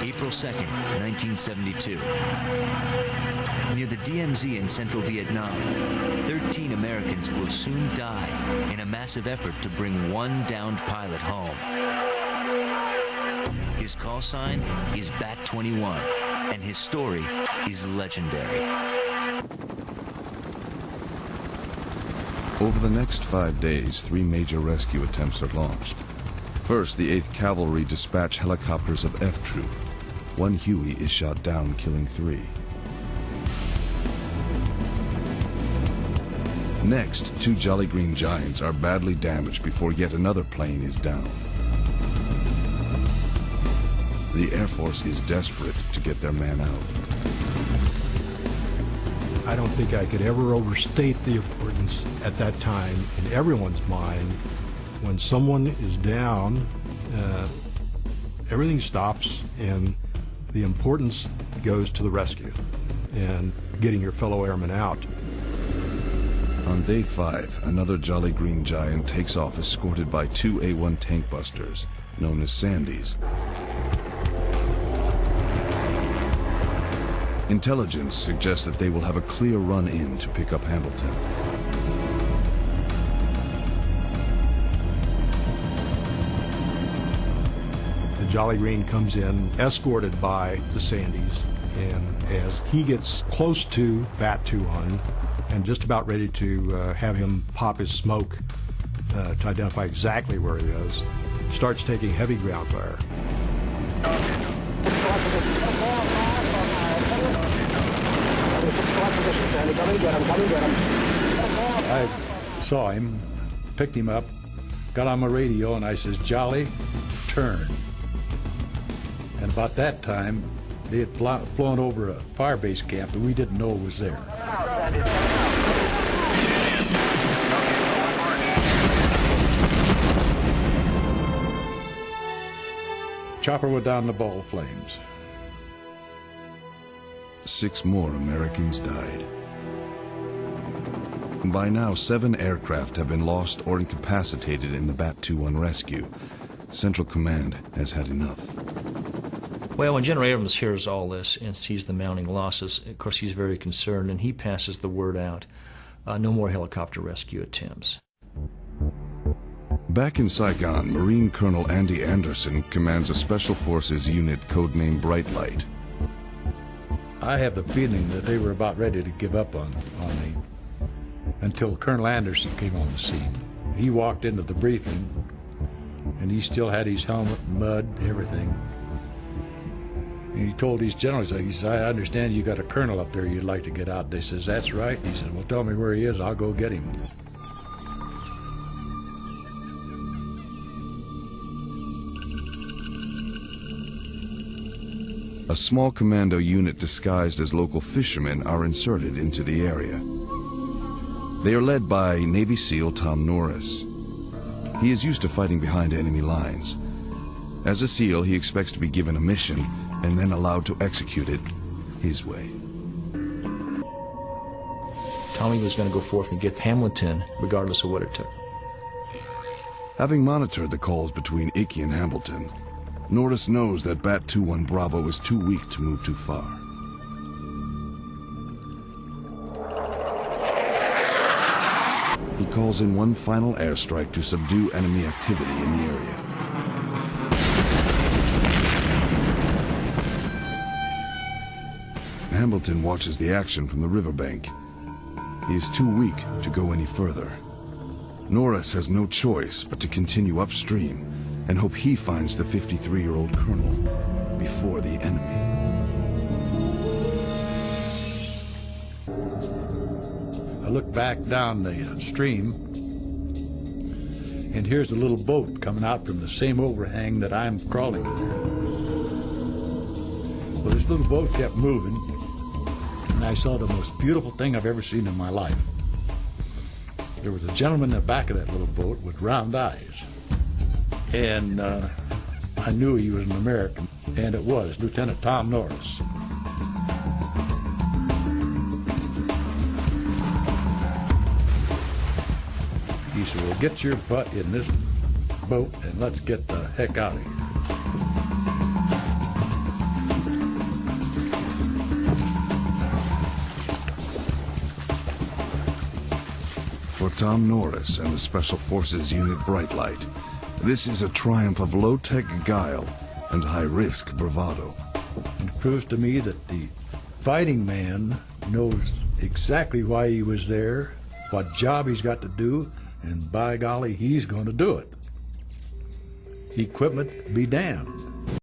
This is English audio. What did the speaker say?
April 2nd, 1972. Near the DMZ in central Vietnam, 13 Americans will soon die in a massive effort to bring one downed pilot home. His call sign is BAT21, and his story is legendary. Over the next 5 days, 3 major rescue attempts are launched. First, the 8th Cavalry dispatch helicopters of F Troop. One Huey is shot down, killing 3. Next, 2 Jolly Green Giants are badly damaged before yet another plane is down. The Air Force is desperate to get their man out. I don't think I could ever overstate the importance at that time in everyone's mind. When someone is down, everything stops and the importance goes to the rescue and getting your fellow airmen out. On day 5, another Jolly Green Giant takes off escorted by 2 A-1 tank busters, known as Sandys. Intelligence suggests that they will have a clear run-in to pick up Hamilton. The Jolly Green comes in escorted by the Sandys, and as he gets close to BAT21 and just about ready to have him pop his smoke to identify exactly where he is, starts taking heavy ground fire. I saw him, picked him up, got on my radio, and I says, "Jolly, turn." And about that time, they had flown over a fire base camp that we didn't know was there. Chopper went down the ball of flames. 6 more Americans died. By now, 7 aircraft have been lost or incapacitated in the BAT-21 rescue. Central Command has had enough. Well, when General Abrams hears all this and sees the mounting losses, of course he's very concerned, and he passes the word out. No more helicopter rescue attempts. Back in Saigon, Marine Colonel Andy Anderson commands a Special Forces unit codenamed Bright Light. I have the feeling that they were about ready to give up on me until Colonel Anderson came on the scene. He walked into the briefing, and he still had his helmet, mud, everything. And he told these generals, he said, "I understand you got a colonel up there you'd like to get out." They says, "That's right." He said, "Well, tell me where he is, I'll go get him." A small commando unit disguised as local fishermen are inserted into the area. They are led by Navy SEAL Tom Norris. He is used to fighting behind enemy lines. As a SEAL, he expects to be given a mission and then allowed to execute it his way. Tommy was going to go forth and get Hamilton, regardless of what it took. Having monitored the calls between Icky and Hamilton, Norris knows that BAT-21 Bravo is too weak to move too far. He calls in one final airstrike to subdue enemy activity in the area. Hamilton watches the action from the riverbank. He is too weak to go any further. Norris has no choice but to continue upstream and hope he finds the 53-year-old colonel before the enemy. I look back down the stream, and here's a little boat coming out from the same overhang that I'm crawling under. Well, this little boat kept moving, and I saw the most beautiful thing I've ever seen in my life. There was a gentleman in the back of that little boat with round eyes. And I knew he was an American, and it was Lieutenant Tom Norris. He said, "Well, get your butt in this boat and let's get the heck out of here." For Tom Norris and the Special Forces Unit Brightlight, this is a triumph of low-tech guile and high-risk bravado. It proves to me that the fighting man knows exactly why he was there, what job he's got to do, and by golly, he's going to do it. Equipment be damned.